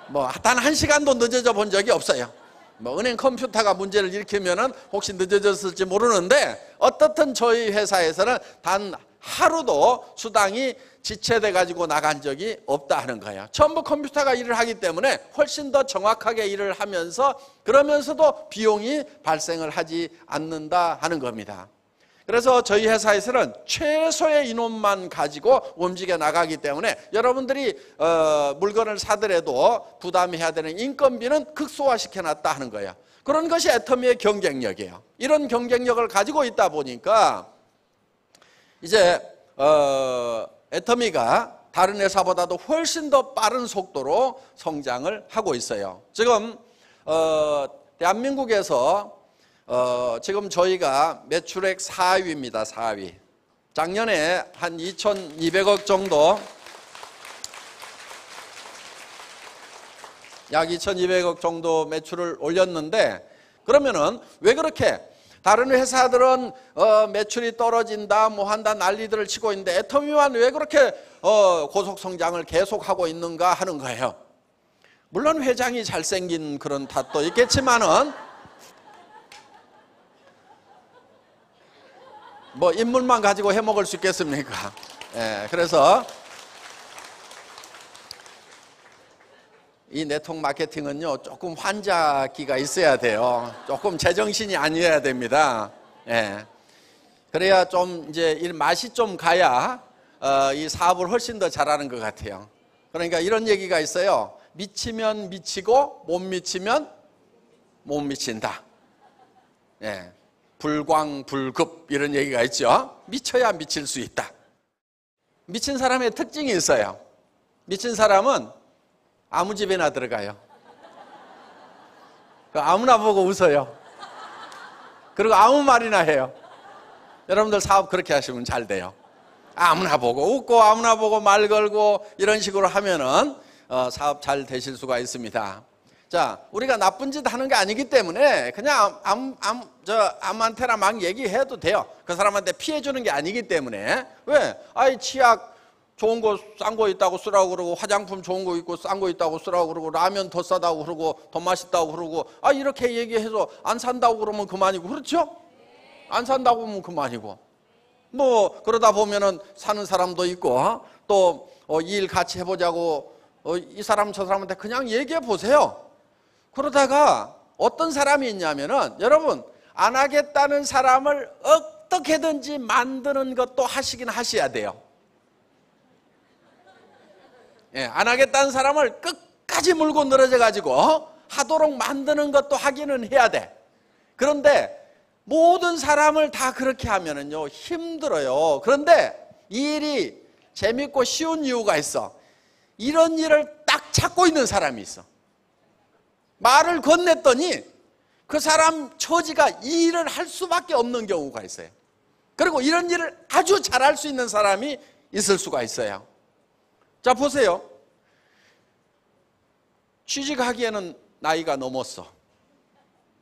뭐 단 1시간도 늦어져 본 적이 없어요. 뭐 은행 컴퓨터가 문제를 일으키면은 혹시 늦어졌을지 모르는데 어떻든 저희 회사에서는 단 하루도 수당이 지체돼 가지고 나간 적이 없다 하는 거예요. 전부 컴퓨터가 일을 하기 때문에 훨씬 더 정확하게 일을 하면서 그러면서도 비용이 발생을 하지 않는다 하는 겁니다. 그래서 저희 회사에서는 최소의 인원만 가지고 움직여 나가기 때문에 여러분들이 물건을 사더라도 부담해야 되는 인건비는 극소화시켜 놨다 하는 거예요. 그런 것이 애터미의 경쟁력이에요. 이런 경쟁력을 가지고 있다 보니까 이제 애터미가 다른 회사보다도 훨씬 더 빠른 속도로 성장을 하고 있어요. 지금 대한민국에서 지금 저희가 매출액 4위입니다. 4위. 작년에 한 2,200억 정도, 약 2,200억 정도 매출을 올렸는데, 그러면은 왜 그렇게 다른 회사들은 매출이 떨어진다 뭐 한다 난리들을 치고 있는데 애터미만 왜 그렇게 고속 성장을 계속하고 있는가 하는 거예요. 물론 회장이 잘생긴 그런 탓도 있겠지만은 뭐 인물만 가지고 해먹을 수 있겠습니까? 예, 그래서 이 네트워크 마케팅은요 조금 환자기가 있어야 돼요. 조금 제정신이 아니어야 됩니다. 예, 그래야 좀 이제 일 맛이 좀 가야 이 사업을 훨씬 더 잘하는 것 같아요. 그러니까 이런 얘기가 있어요. 미치면 미치고 못 미치면 못 미친다. 예. 불광불급 이런 얘기가 있죠. 미쳐야 미칠 수 있다. 미친 사람의 특징이 있어요. 미친 사람은 아무 집에나 들어가요. 아무나 보고 웃어요. 그리고 아무 말이나 해요. 여러분들 사업 그렇게 하시면 잘 돼요. 아무나 보고 웃고 아무나 보고 말 걸고 이런 식으로 하면은 사업 잘 되실 수가 있습니다. 자, 우리가 나쁜 짓 하는 게 아니기 때문에 그냥 아무한테나 막 얘기해도 돼요. 그 사람한테 피해 주는 게 아니기 때문에. 왜? 아이 치약 좋은 거 싼 거 있다고 쓰라고 그러고 화장품 좋은 거 있고 싼 거 있다고 쓰라고 그러고 라면 더 싸다고 그러고 더 맛있다고 그러고 이렇게 얘기해서 안 산다고 그러면 그만이고 그렇죠? 안 산다고 하면 그만이고 뭐 그러다 보면은 사는 사람도 있고 또 일 같이 해보자고 이 사람 저 사람한테 그냥 얘기해 보세요. 그러다가 어떤 사람이 있냐면은 여러분 안 하겠다는 사람을 어떻게든지 만드는 것도 하시긴 하셔야 돼요. 예, 안 하겠다는 사람을 끝까지 물고 늘어져 가지고 하도록 만드는 것도 하기는 해야 돼. 그런데 모든 사람을 다 그렇게 하면은요 힘들어요. 그런데 이 일이 재밌고 쉬운 이유가 있어. 이런 일을 딱 찾고 있는 사람이 있어. 말을 건넸더니 그 사람 처지가 이 일을 할 수밖에 없는 경우가 있어요. 그리고 이런 일을 아주 잘할 수 있는 사람이 있을 수가 있어요. 자, 보세요. 취직하기에는 나이가 넘었어.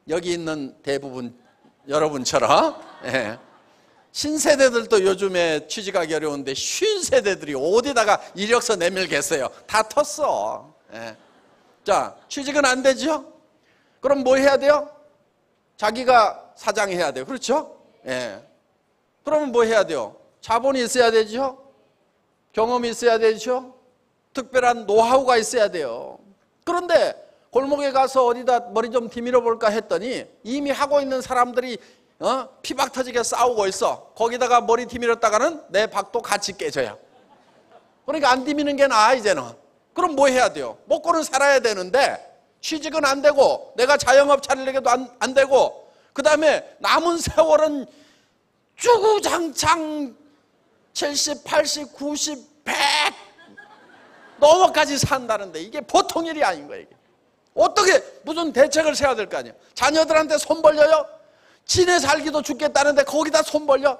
여기 있는 대부분 여러분처럼. 예. 신세대들도 요즘에 취직하기 어려운데 신세대들이 어디다가 이력서 내밀겠어요. 다 텄어. 예. 자, 취직은 안 되죠? 그럼 뭐 해야 돼요? 자기가 사장해야 돼요. 그렇죠? 예. 그러면 뭐 해야 돼요? 자본이 있어야 되죠? 경험이 있어야 되죠? 특별한 노하우가 있어야 돼요. 그런데 골목에 가서 어디다 머리 좀 디밀어 볼까 했더니 이미 하고 있는 사람들이 피박 터지게 싸우고 있어. 거기다가 머리 디밀었다가는 내 박도 같이 깨져요. 그러니까 안 디미는 게 나아 이제는. 그럼 뭐 해야 돼요? 먹고는 살아야 되는데 취직은 안 되고 내가 자영업 차리려고도 안 되고 그 다음에 남은 세월은 주구장창 70, 80, 90, 100 넘어까지 산다는데 이게 보통 일이 아닌 거예요. 이게. 어떻게 무슨 대책을 세워야 될 거 아니에요. 자녀들한테 손 벌려요? 지네 살기도 죽겠다는데 거기다 손 벌려?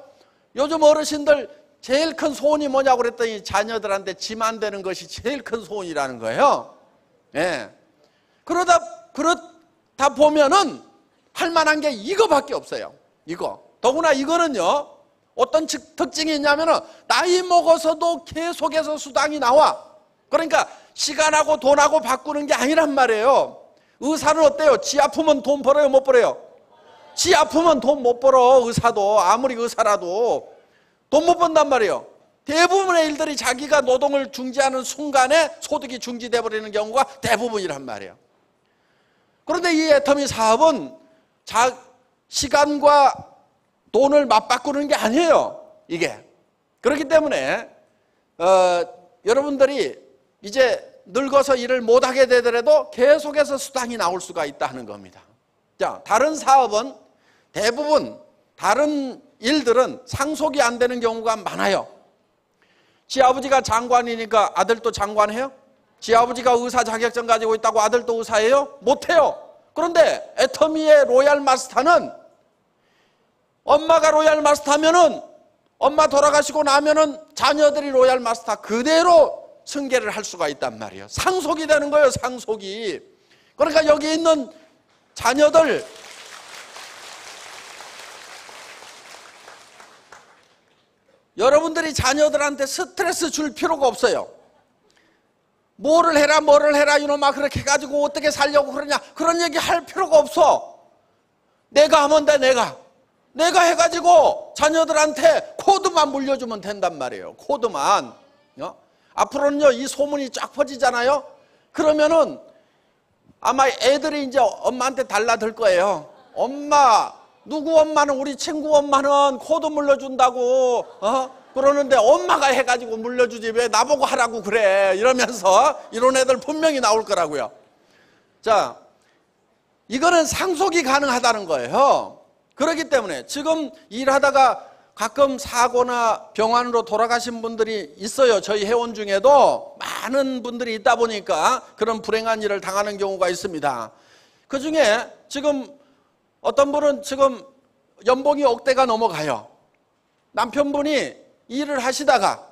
요즘 어르신들 제일 큰 소원이 뭐냐고 그랬더니 자녀들한테 짐 안 되는 것이 제일 큰 소원이라는 거예요. 예. 그러다 보면은 할 만한 게 이거밖에 없어요. 이거. 더구나 이거는요, 어떤 특징이 있냐면은 나이 먹어서도 계속해서 수당이 나와. 그러니까 시간하고 돈하고 바꾸는 게 아니란 말이에요. 의사는 어때요? 지 아프면 돈 벌어요, 못 벌어요? 지 아프면 돈 못 벌어. 의사도 아무리 의사라도 돈 못 번단 말이에요. 대부분의 일들이 자기가 노동을 중지하는 순간에 소득이 중지돼 버리는 경우가 대부분이란 말이에요. 그런데 이 애터미 사업은 시간과 돈을 맞바꾸는 게 아니에요, 이게. 그렇기 때문에 여러분들이 이제 늙어서 일을 못하게 되더라도 계속해서 수당이 나올 수가 있다는 겁니다. 자, 다른 사업은 대부분 다른 일들은 상속이 안 되는 경우가 많아요. 지 아버지가 장관이니까 아들도 장관해요? 지 아버지가 의사 자격증 가지고 있다고 아들도 의사예요? 못해요. 그런데 애터미의 로얄 마스터는 엄마가 로얄 마스터면은 엄마 돌아가시고 나면은 자녀들이 로얄 마스터 그대로 승계를 할 수가 있단 말이에요. 상속이 되는 거예요, 상속이. 그러니까 여기 있는 자녀들, 여러분들이 자녀들한테 스트레스 줄 필요가 없어요. 뭐를 해라 이놈아 그렇게 해가지고 어떻게 살려고 그러냐, 그런 얘기 할 필요가 없어. 내가 하면 돼. 내가 해가지고 자녀들한테 코드만 물려주면 된단 말이에요. 코드만. 앞으로는요, 이 소문이 쫙 퍼지잖아요. 그러면은 아마 애들이 이제 엄마한테 달라들 거예요. 엄마, 누구 엄마는, 우리 친구 엄마는 코드 물려준다고 그러는데 엄마가 해가지고 물려주지 왜 나보고 하라고 그래, 이러면서 이런 애들 분명히 나올 거라고요. 자, 이거는 상속이 가능하다는 거예요. 그렇기 때문에 지금 일하다가 가끔 사고나 병환으로 돌아가신 분들이 있어요. 저희 회원 중에도 많은 분들이 있다 보니까 그런 불행한 일을 당하는 경우가 있습니다. 그 중에 지금 어떤 분은 지금 연봉이 억대가 넘어가요. 남편분이 일을 하시다가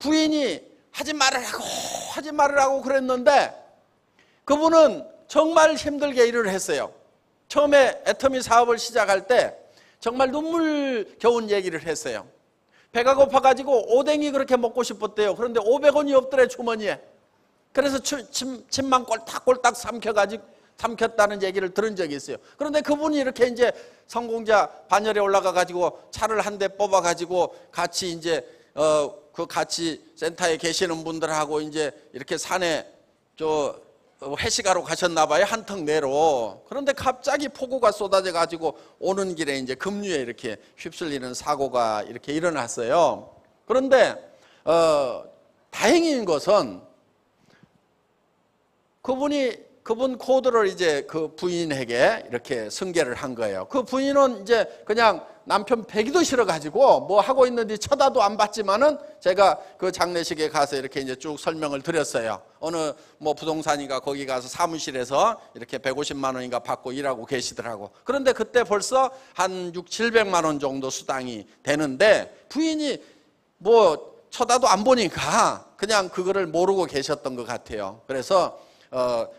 부인이 하지 말으라고 그랬는데 그분은 정말 힘들게 일을 했어요. 처음에 애터미 사업을 시작할 때 정말 눈물겨운 얘기를 했어요. 배가 고파가지고 오뎅이 그렇게 먹고 싶었대요. 그런데 500원이 없더래, 주머니에. 그래서 침만 꼴딱꼴딱 삼켰다는 얘기를 들은 적이 있어요. 그런데 그분이 이렇게 이제 성공자 반열에 올라가가지고 차를 한 대 뽑아가지고 같이 이제 그 같이 센터에 계시는 분들하고 이제 이렇게 산에 회식하러 가셨나 봐요. 한턱 내로. 그런데 갑자기 폭우가 쏟아져 가지고 오는 길에 이제 급류에 이렇게 휩쓸리는 사고가 이렇게 일어났어요. 그런데 다행인 것은 그분 코드를 이제 그 부인에게 이렇게 승계를 한 거예요. 그 부인은 이제 그냥 남편 뵈기도 싫어가지고 뭐 하고 있는지 쳐다도 안 봤지만은 제가 그 장례식에 가서 이렇게 이제 쭉 설명을 드렸어요. 어느 뭐 부동산인가 거기 가서 사무실에서 이렇게 150만 원인가 받고 일하고 계시더라고. 그런데 그때 벌써 한 700만 원 정도 수당이 되는데 부인이 뭐 쳐다도 안 보니까 그냥 그거를 모르고 계셨던 것 같아요. 그래서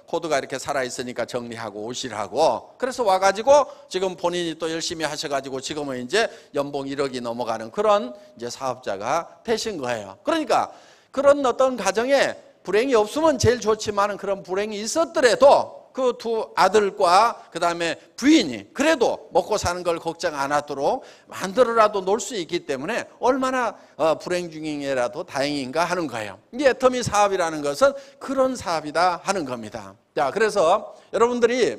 코드가 이렇게 살아있으니까 정리하고 오시라고. 그래서 와가지고 지금 본인이 또 열심히 하셔가지고 지금은 이제 연봉 1억이 넘어가는 그런 이제 사업자가 되신 거예요. 그러니까 그런 어떤 가정에 불행이 없으면 제일 좋지만은 그런 불행이 있었더라도 그 두 아들과 그 다음에 부인이 그래도 먹고 사는 걸 걱정 안 하도록 만들어라도 놀 수 있기 때문에 얼마나 불행 중이라도 다행인가 하는 거예요. 이 애터미 사업이라는 것은 그런 사업이다 하는 겁니다. 자, 그래서 여러분들이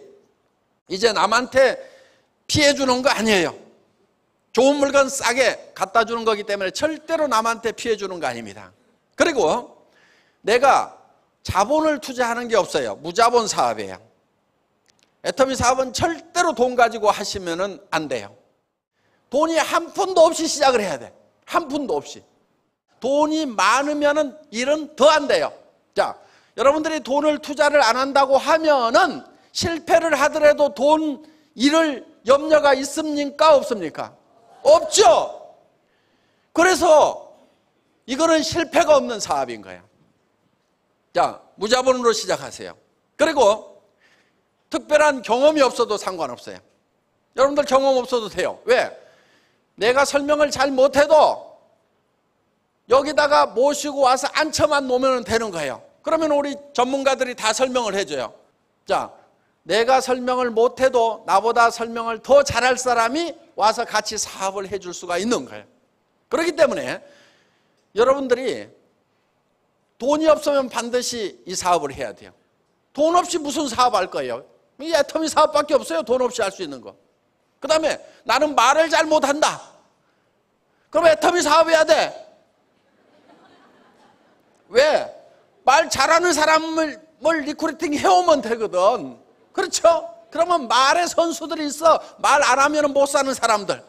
이제 남한테 피해 주는 거 아니에요. 좋은 물건 싸게 갖다 주는 거기 때문에 절대로 남한테 피해 주는 거 아닙니다. 그리고 내가 자본을 투자하는 게 없어요. 무자본 사업이에요. 애터미 사업은 절대로 돈 가지고 하시면 안 돼요. 돈이 한 푼도 없이 시작을 해야 돼. 한 푼도 없이. 돈이 많으면 일은 더 안 돼요. 자, 여러분들이 돈을 투자를 안 한다고 하면은 실패를 하더라도 돈 잃을 염려가 있습니까? 없습니까? 없죠. 그래서 이거는 실패가 없는 사업인 거예요. 자, 무자본으로 시작하세요. 그리고 특별한 경험이 없어도 상관없어요. 여러분들 경험 없어도 돼요. 왜? 내가 설명을 잘 못해도 여기다가 모시고 와서 앉혀만 놓으면 되는 거예요. 그러면 우리 전문가들이 다 설명을 해줘요. 자, 내가 설명을 못해도 나보다 설명을 더 잘할 사람이 와서 같이 사업을 해줄 수가 있는 거예요. 그렇기 때문에 여러분들이 돈이 없으면 반드시 이 사업을 해야 돼요. 돈 없이 무슨 사업할 거예요? 이 애터미 사업밖에 없어요. 돈 없이 할 수 있는 거. 그 다음에 나는 말을 잘 못한다. 그럼 애터미 사업해야 돼. 왜? 말 잘하는 사람을 리크루팅 해오면 되거든. 그렇죠? 그러면 말의 선수들이 있어. 말 안 하면 못 사는 사람들.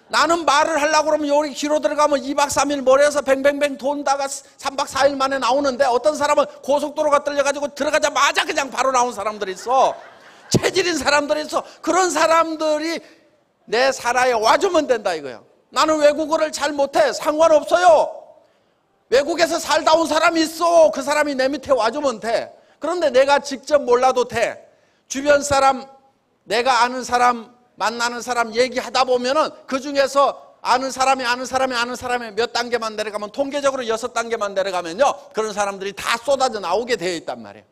나는 말을 하려고 그러면 여기 기로 들어가면 2박 3일 모래에서 뱅뱅뱅 돈다가 3박 4일 만에 나오는데 어떤 사람은 고속도로가 뚫려가지고 들어가자마자 그냥 바로 나온 사람들이 있어. 체질인 사람들이 있어. 그런 사람들이 내 사라에 와주면 된다 이거예요. 나는 외국어를 잘 못해. 상관없어요. 외국에서 살다 온 사람이 있어. 그 사람이 내 밑에 와주면 돼. 그런데 내가 직접 몰라도 돼. 주변 사람, 내가 아는 사람, 만나는 사람 얘기하다 보면은 그 중에서 아는 사람이 몇 단계만 내려가면 통계적으로 6단계만 내려가면요. 그런 사람들이 다 쏟아져 나오게 되어 있단 말이에요.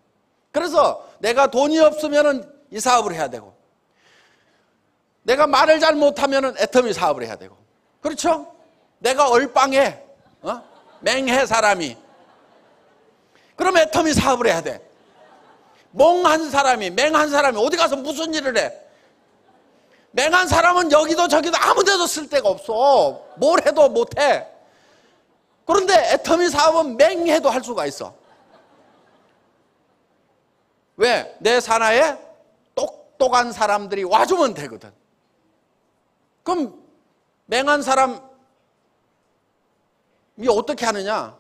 그래서 내가 돈이 없으면은 이 사업을 해야 되고, 내가 말을 잘 못하면은 애터미 사업을 해야 되고, 그렇죠? 내가 얼빵해, 맹해 사람이. 그럼 애터미 사업을 해야 돼. 멍한 사람이, 맹한 사람이 어디 가서 무슨 일을 해? 맹한 사람은 여기도 저기도 아무 데도 쓸 데가 없어. 뭘 해도 못해. 그런데 애터미 사업은 맹해도 할 수가 있어. 왜? 내 산하에 똑똑한 사람들이 와주면 되거든. 그럼 맹한 사람이 어떻게 하느냐?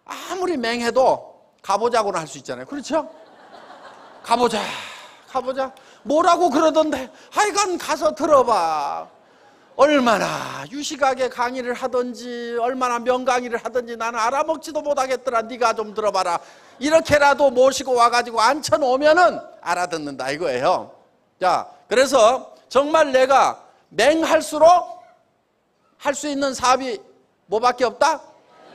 아무리 맹해도 가보자고는 할 수 있잖아요. 그렇죠? 가보자. 뭐라고 그러던데 하여간 가서 들어봐. 얼마나 유식하게 강의를 하든지 얼마나 명강의를 하든지 나는 알아먹지도 못하겠더라. 네가 좀 들어봐라. 이렇게라도 모시고 와가지고 앉혀놓으면은 알아듣는다 이거예요. 자, 그래서 정말 내가 맹할수록 할 수 있는 사업이 뭐밖에 없다?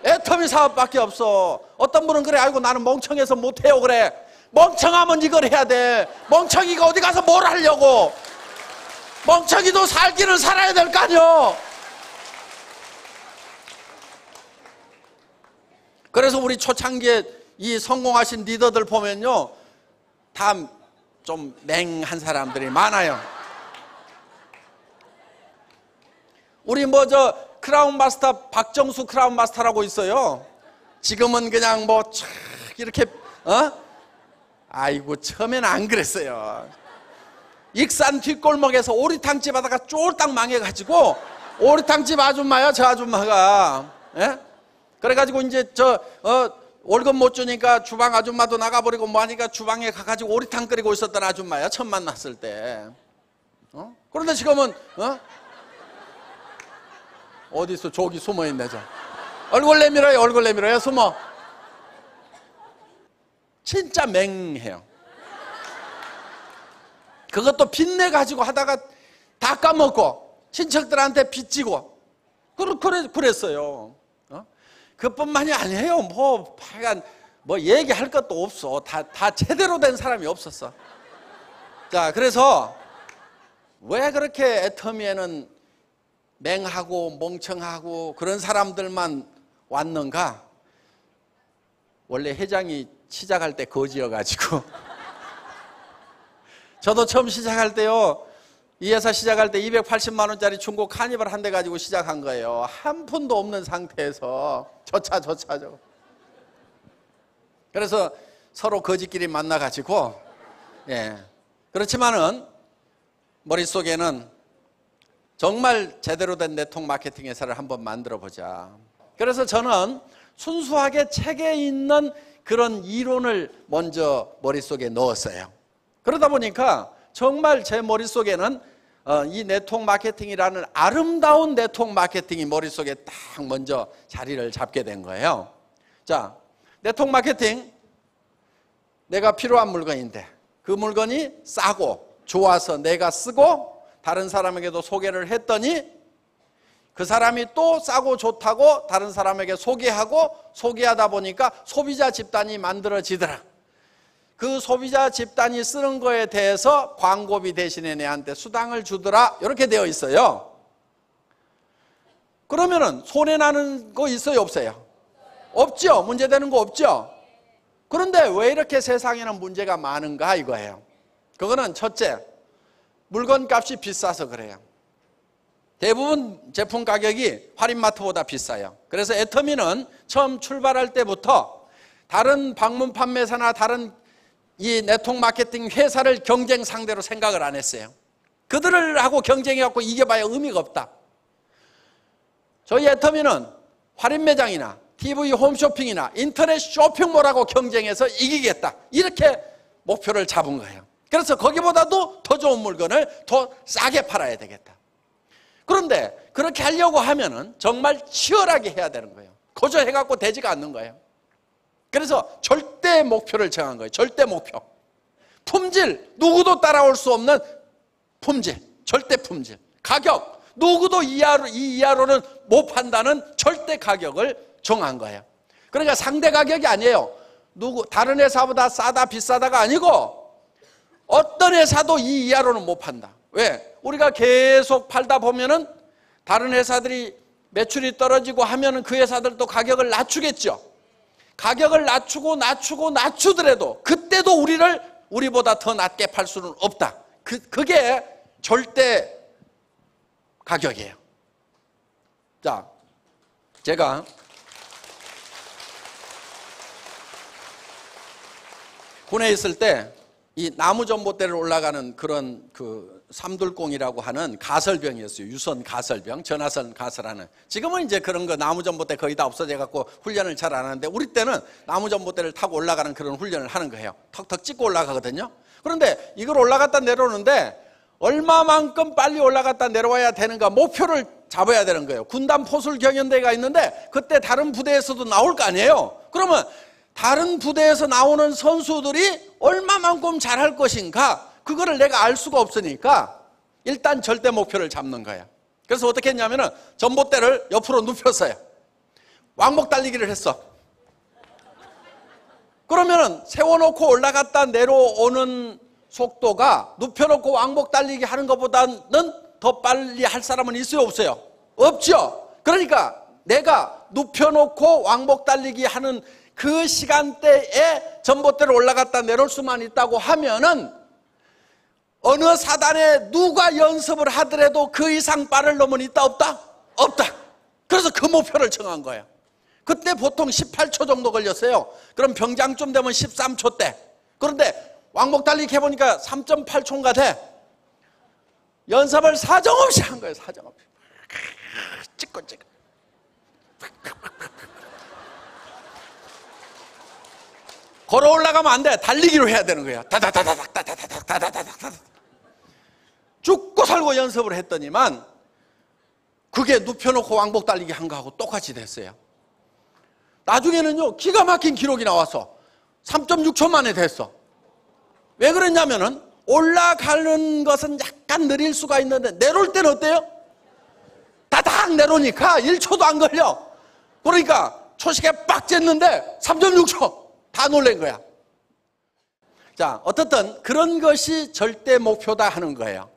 애터미 사업밖에 없어. 어떤 분은 그래, 아이고 나는 멍청해서 못해요 그래. 멍청하면 이걸 해야 돼. 멍청이가 어디 가서 뭘 하려고. 멍청이도 살기는 살아야 될 거 아니요. 그래서 우리 초창기에 이 성공하신 리더들 보면요, 다 좀 맹한 사람들이 많아요. 우리 크라운 마스터, 박정수 크라운 마스터라고 있어요. 지금은 그냥 촥 이렇게 아이고 처음에는 안 그랬어요. 익산 뒷골목에서 오리탕집 하다가 쫄딱 망해가지고, 오리탕집 아줌마야 저 아줌마가, 예? 그래가지고 이제 월급 못 주니까 주방 아줌마도 나가버리고 뭐 하니까 주방에 가가지고 오리탕 끓이고 있었던 아줌마야, 처음 만났을 때. 그런데 지금은 어디 있어? 저기 숨어있네. 얼굴 내밀어요. 숨어. 진짜 맹해요. 그것도 빚내 가지고 하다가 다 까먹고 친척들한테 빚지고 그랬어요. 그뿐만이 아니에요. 뭐 얘기할 것도 없어. 다 제대로 된 사람이 없었어. 자, 그래서 왜 그렇게 애터미에는 맹하고 멍청하고 그런 사람들만 왔는가? 원래 회장이 시작할 때 거지여가지고 저도 처음 시작할 때요, 이 회사 시작할 때 280만 원짜리 중고 카니발 한 대 가지고 시작한 거예요. 한 푼도 없는 상태에서 저차. 그래서 서로 거지끼리 만나가지고, 예. 그렇지만은 머릿속에는 정말 제대로 된 네트워크 마케팅 회사를 한번 만들어 보자. 그래서 저는 순수하게 책에 있는 그런 이론을 먼저 머릿속에 넣었어요. 그러다 보니까 정말 제 머릿속에는 이 네트워크 마케팅이라는 아름다운 네트워크 마케팅이 머릿속에 딱 먼저 자리를 잡게 된 거예요. 자, 네트워크 마케팅, 내가 필요한 물건인데 그 물건이 싸고 좋아서 내가 쓰고 다른 사람에게도 소개를 했더니 그 사람이 또 싸고 좋다고 다른 사람에게 소개하고 소개하다 보니까 소비자 집단이 만들어지더라. 그 소비자 집단이 쓰는 거에 대해서 광고비 대신에 내한테 수당을 주더라. 이렇게 되어 있어요. 그러면은 손해나는 거 있어요, 없어요? 없죠. 문제되는 거 없죠. 그런데 왜 이렇게 세상에는 문제가 많은가 이거예요. 그거는 첫째, 물건 값이 비싸서 그래요. 대부분 제품 가격이 할인마트보다 비싸요. 그래서 애터미는 처음 출발할 때부터 다른 방문 판매사나 다른 이 네트워크 마케팅 회사를 경쟁 상대로 생각을 안 했어요. 그들하고 경쟁해갖고 이겨봐야 의미가 없다. 저희 애터미는 할인 매장이나 TV 홈쇼핑이나 인터넷 쇼핑몰하고 경쟁해서 이기겠다. 이렇게 목표를 잡은 거예요. 그래서 거기보다도 더 좋은 물건을 더 싸게 팔아야 되겠다. 그런데 그렇게 하려고 하면은 정말 치열하게 해야 되는 거예요. 거저 해갖고 되지가 않는 거예요. 그래서 절대 목표를 정한 거예요. 절대 목표. 품질, 누구도 따라올 수 없는 품질, 절대 품질. 가격, 누구도 이 이하로는 못 판다는 절대 가격을 정한 거예요. 그러니까 상대 가격이 아니에요. 다른 회사보다 싸다 비싸다가 아니고 어떤 회사도 이 이하로는 못 판다. 왜? 우리가 계속 팔다 보면은 다른 회사들이 매출이 떨어지고 하면은 그 회사들도 가격을 낮추겠죠. 가격을 낮추더라도 그때도 우리보다 더 낮게 팔 수는 없다. 그게 절대 가격이에요. 자, 제가 군에 있을 때 이 나무전봇대를 올라가는 그런 삼둘공이라고 하는 가설병이었어요. 유선 가설병, 전화선 가설하는. 지금은 이제 그런 거 나무전봇대 거의 다 없어져 갖고 훈련을 잘 안 하는데 우리 때는 나무전봇대를 타고 올라가는 그런 훈련을 하는 거예요. 턱턱 찍고 올라가거든요. 그런데 이걸 올라갔다 내려오는데 얼마만큼 빨리 올라갔다 내려와야 되는가 목표를 잡아야 되는 거예요. 군단 포술 경연대회가 있는데 그때 다른 부대에서도 나올 거 아니에요. 그러면 다른 부대에서 나오는 선수들이 얼마만큼 잘할 것인가 그거를 내가 알 수가 없으니까 일단 절대 목표를 잡는 거예요. 그래서 어떻게 했냐면은 전봇대를 옆으로 눕혔어요. 왕복 달리기를 했어. 그러면은 세워놓고 올라갔다 내려오는 속도가 눕혀놓고 왕복 달리기 하는 것보다는 더 빨리 할 사람은 있어요, 없어요? 없죠. 그러니까 내가 눕혀놓고 왕복 달리기 하는 그 시간대에 전봇대를 올라갔다 내려올 수만 있다고 하면은 어느 사단에 누가 연습을 하더라도 그 이상 빠를 놈은 있다 없다? 없다. 그래서 그 목표를 정한 거예요. 그때 보통 18초 정도 걸렸어요. 그럼 병장쯤 되면 13초 대. 그런데 왕복 달리기 해보니까 3.8초인가 돼. 연습을 사정없이 한 거예요. 사정없이. 찍고 걸어 올라가면 안 돼. 달리기로 해야 되는 거야. 다다다다다다다다다다다다. 죽고 살고 연습을 했더니만 그게 눕혀놓고 왕복 달리기 한 거하고 똑같이 됐어요. 나중에는요 기가 막힌 기록이 나와서 3.6초 만에 됐어. 왜 그랬냐면은 올라가는 것은 약간 느릴 수가 있는데 내려올 때는 어때요? 다닥 내려오니까 1초도 안 걸려. 그러니까 초식에 빡 쟀는데 3.6초 다 놀란 거야. 자, 어떻든 그런 것이 절대 목표다 하는 거예요.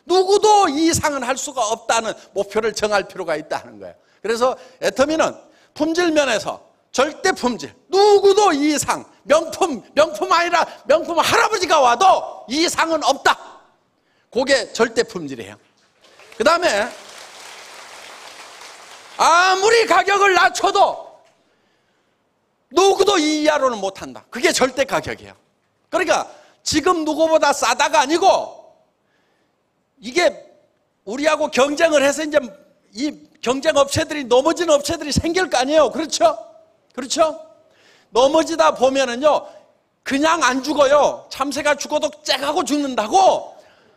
누구도 이 이상은 할 수가 없다는 목표를 정할 필요가 있다 하는 거예요. 그래서 애터미는 품질 면에서 절대 품질, 누구도 이 이상, 명품 아니라 명품 할아버지가 와도 이 이상은 없다. 그게 절대 품질이에요. 그 다음에 아무리 가격을 낮춰도 누구도 이 이하로는 못한다. 그게 절대 가격이에요. 그러니까 지금 누구보다 싸다가 아니고 이게 우리하고 경쟁을 해서 이제 이 경쟁 업체들이 넘어지는 업체들이 생길 거 아니에요. 그렇죠? 그렇죠? 넘어지다 보면은요 그냥 안 죽어요. 참새가 죽어도 쨍하고 죽는다고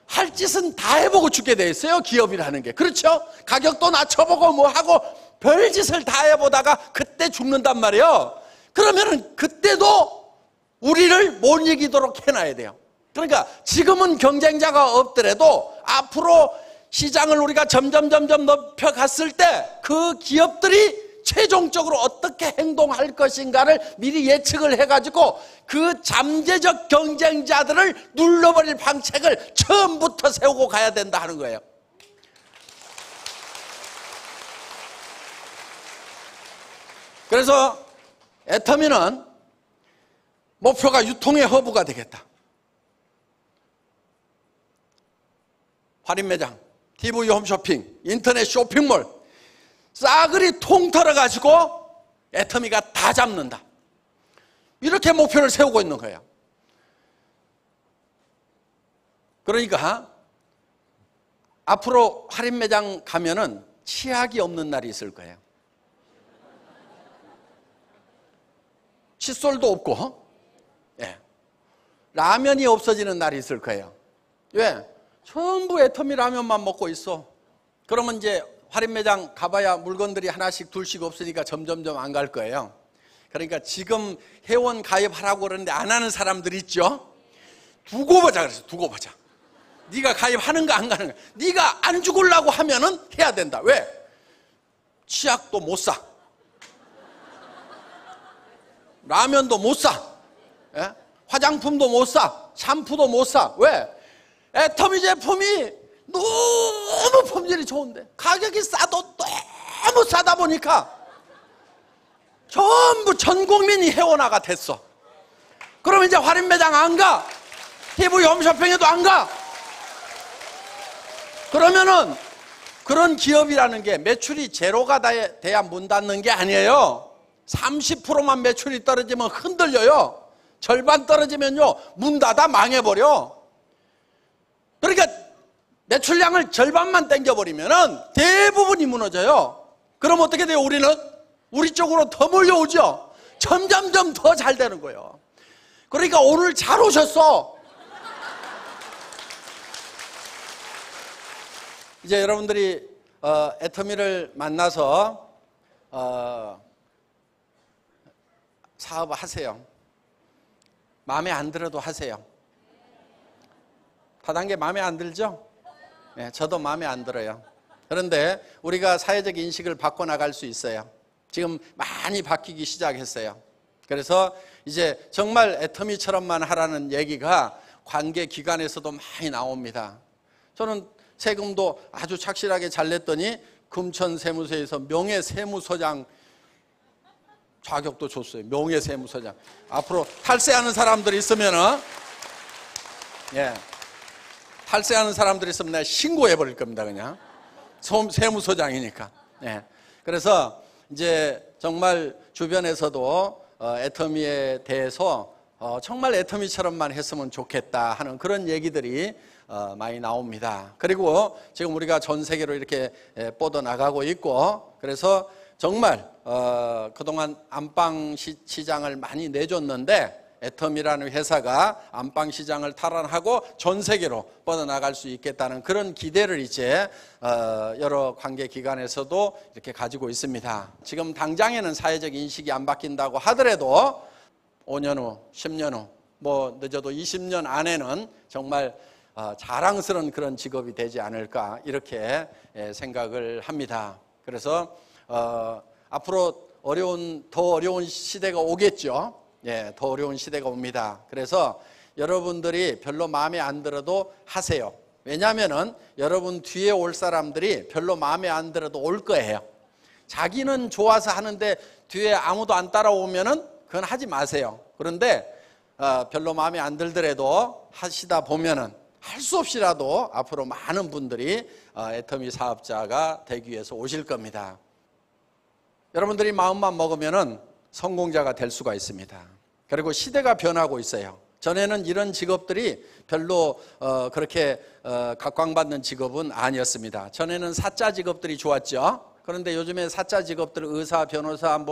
할 짓은 다 해보고 죽게 돼 있어요. 기업이라는 게. 그렇죠? 가격도 낮춰보고 뭐 하고 별짓을 다 해보다가 그때 죽는단 말이에요. 그러면은 그때도 우리를 못 이기도록 해놔야 돼요. 그러니까 지금은 경쟁자가 없더라도 앞으로 시장을 우리가 점점 높여갔을 때 그 기업들이 최종적으로 어떻게 행동할 것인가를 미리 예측을 해가지고 그 잠재적 경쟁자들을 눌러버릴 방책을 처음부터 세우고 가야 된다 하는 거예요. 그래서 애터미는 목표가 유통의 허브가 되겠다. 할인매장, TV 홈쇼핑, 인터넷 쇼핑몰 싸그리 통털어가지고 애터미가 다 잡는다. 이렇게 목표를 세우고 있는 거예요. 그러니까 앞으로 할인매장 가면은 치약이 없는 날이 있을 거예요. 칫솔도 없고, 예. 라면이 없어지는 날이 있을 거예요. 왜? 전부 애터미 라면만 먹고 있어. 그러면 이제 할인매장 가봐야 물건들이 하나씩 둘씩 없으니까 점점점 안 갈 거예요. 그러니까 지금 회원 가입하라고 그러는데 안 하는 사람들 있죠? 두고 보자 그랬어. 두고 보자. 네가 가입하는가 안 가는가. 네가 안 죽으려고 하면은 해야 된다. 왜? 치약도 못 사. 라면도 못 사. 예? 화장품도 못 사. 샴푸도 못 사. 왜? 애터미 제품이 너무 품질이 좋은데 가격이 싸도 너무 싸다 보니까 전부 전 국민이 회원화가 됐어. 그럼 이제 할인매장 안 가. TV 홈쇼핑에도 안 가. 그러면은 그런 기업이라는 게 매출이 제로가 돼야 문 닫는 게 아니에요. 30%만 매출이 떨어지면 흔들려요. 절반 떨어지면요 문 닫아 망해버려. 그러니까 매출량을 절반만 땡겨버리면은 대부분이 무너져요. 그럼 어떻게 돼요? 우리 쪽으로 더 몰려오죠. 점점점 더 잘 되는 거예요. 그러니까 오늘 잘 오셨어. 이제 여러분들이 애터미를 만나서 사업을 하세요. 마음에 안 들어도 하세요. 다단계 마음에 안 들죠? 네, 저도 마음에 안 들어요. 그런데 우리가 사회적 인식을 바꿔나갈 수 있어요. 지금 많이 바뀌기 시작했어요. 그래서 이제 정말 애터미처럼만 하라는 얘기가 관계기관에서도 많이 나옵니다. 저는 세금도 아주 착실하게 잘 냈더니 금천세무서에서 명예세무서장 자격도 줬어요. 명예세무서장. 앞으로 탈세하는 사람들이 있으면은, 예. 탈세하는 사람들이 있으면 내가 신고해 버릴 겁니다, 그냥. 세무서장이니까. 예. 그래서 이제 정말 주변에서도 애터미에 대해서 정말 애터미처럼만 했으면 좋겠다 하는 그런 얘기들이 많이 나옵니다. 그리고 지금 우리가 전 세계로 이렇게 뻗어나가고 있고, 그래서 정말 그동안 안방 시장을 많이 내줬는데 애터미라는 회사가 안방 시장을 탈환하고 전 세계로 뻗어나갈 수 있겠다는 그런 기대를 이제 여러 관계기관에서도 이렇게 가지고 있습니다. 지금 당장에는 사회적 인식이 안 바뀐다고 하더라도 5년 후, 10년 후, 뭐 늦어도 20년 안에는 정말 자랑스러운 그런 직업이 되지 않을까 이렇게 생각을 합니다. 그래서 앞으로 더 어려운 시대가 오겠죠. 예, 더 어려운 시대가 옵니다. 그래서 여러분들이 별로 마음에 안 들어도 하세요. 왜냐하면은 여러분 뒤에 올 사람들이 별로 마음에 안 들어도 올 거예요. 자기는 좋아서 하는데 뒤에 아무도 안 따라오면은 그건 하지 마세요. 그런데 별로 마음에 안 들더라도 하시다 보면은 할 수 없이라도 앞으로 많은 분들이 애터미 사업자가 되기 위해서 오실 겁니다. 여러분들이 마음만 먹으면은 성공자가 될 수가 있습니다. 그리고 시대가 변하고 있어요. 전에는 이런 직업들이 별로 그렇게 각광받는 직업은 아니었습니다. 전에는 사자 직업들이 좋았죠. 그런데 요즘에 사자 직업들, 의사, 변호사,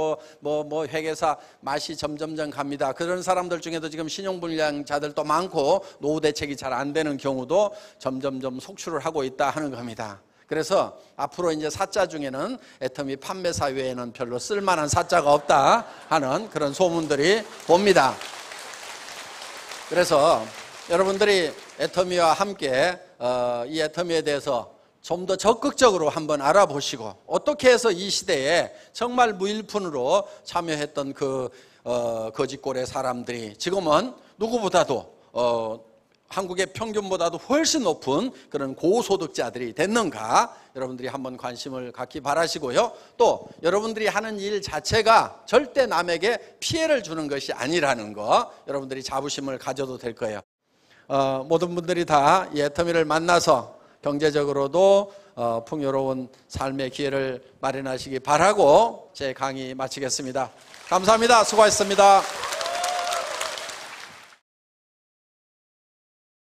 회계사 맛이 점점점 갑니다. 그런 사람들 중에도 지금 신용불량자들도 많고 노후 대책이 잘 안 되는 경우도 점점점 속출을 하고 있다 하는 겁니다. 그래서 앞으로 이제 사자 중에는 애터미 판매사 외에는 별로 쓸만한 사자가 없다 하는 그런 소문들이 봅니다. 그래서 여러분들이 애터미와 함께 이 애터미에 대해서 좀 더 적극적으로 한번 알아보시고 어떻게 해서 이 시대에 정말 무일푼으로 참여했던 그 거짓골의 사람들이 지금은 누구보다도 한국의 평균보다도 훨씬 높은 그런 고소득자들이 됐는가 여러분들이 한번 관심을 갖기 바라시고요. 또 여러분들이 하는 일 자체가 절대 남에게 피해를 주는 것이 아니라는 거 여러분들이 자부심을 가져도 될 거예요. 모든 분들이 다 이 애터미를 만나서 경제적으로도 풍요로운 삶의 기회를 마련하시기 바라고 제 강의 마치겠습니다. 감사합니다. 수고하셨습니다.